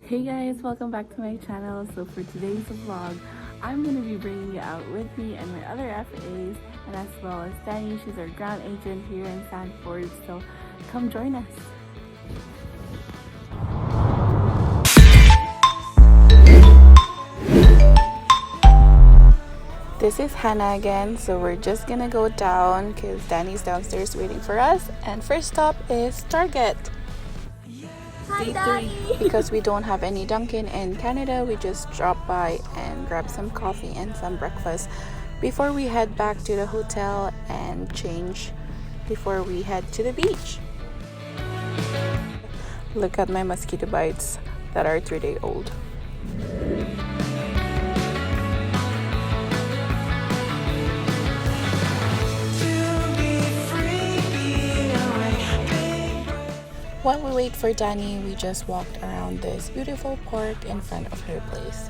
Hey guys, welcome back to my channel. So for today's vlog, I'm going to be bringing you out with me and my other FAs, and as well as Danny. She's our ground agent here in Sanford, so come join us. This is Hannah again, so we're just gonna go down because Danny's downstairs waiting for us, and first stop is Target. Hi, Daddy. Because we don't have any Dunkin' in Canada, we just drop by and grab some coffee and some breakfast before we head back to the hotel and change before we head to the beach. Look at my mosquito bites that are 3-day-old. While we wait for Danny, we just walked around this beautiful park in front of her place.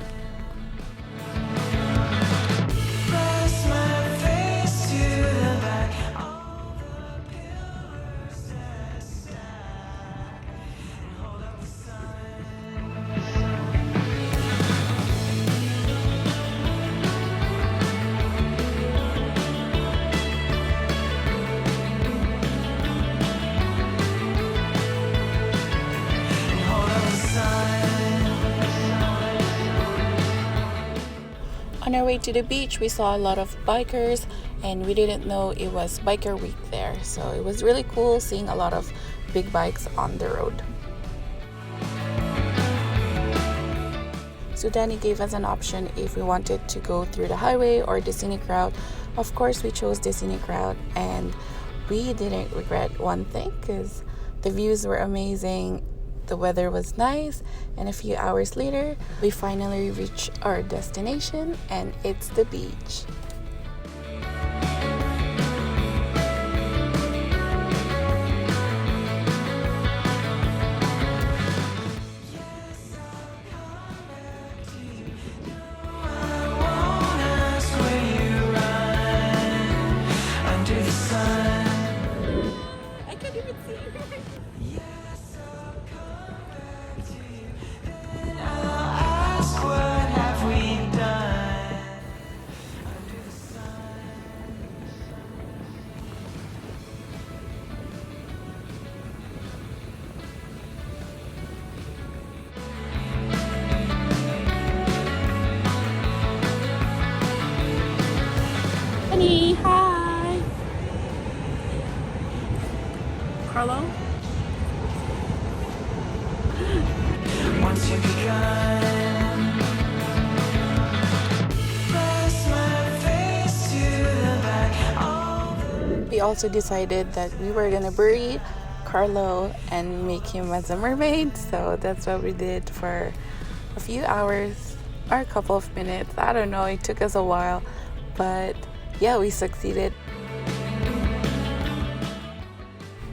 On our way to the beach, we saw a lot of bikers, and we didn't know it was biker week there. So it was really cool seeing a lot of big bikes on the road. So Danny gave us an option if we wanted to go through the highway or the scenic route. Of course, we chose the scenic route, and we didn't regret one thing because the views were amazing. The weather was nice, and a few hours later, we finally reached our destination, and it's the beach. I can't even see. Honey, hi. Carlo? Once you begun, press my face to the back. We also decided that we were gonna bury Carlo and make him as a mermaid, so that's what we did for a few hours or a couple of minutes. I don't know, it took us a while, but yeah, we succeeded.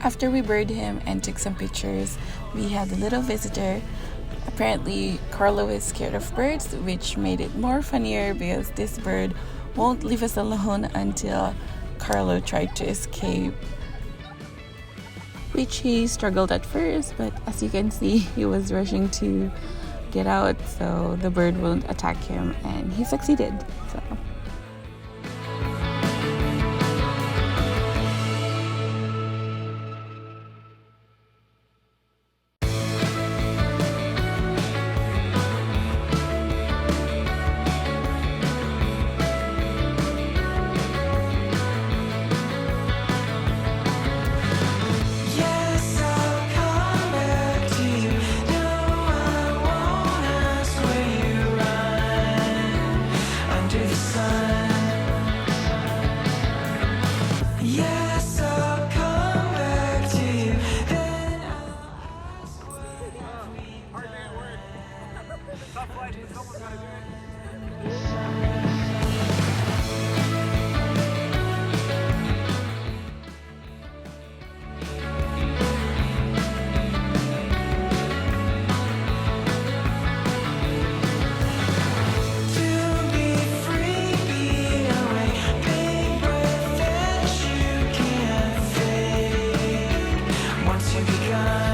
After we buried him and took some pictures, we had a little visitor. Apparently, Carlo is scared of birds, which made it more funnier because this bird won't leave us alone until Carlo tried to escape, which he struggled at first, but as you can see, he was rushing to get out so the bird won't attack him, and he succeeded. So. Yes, I'll come back to you. No, I won't ask where you run under the sun. Yes, I'll come back to you. Then I'll ask what have we done. Tough life, but someone's gotta do it. To be free, be away, big breath that you can't fake. Once you begun,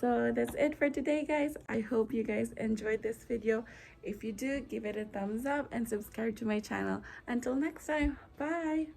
So that's it for today, guys. I hope you guys enjoyed this video. If you do, give it a thumbs up and subscribe to my channel. Until next time, bye.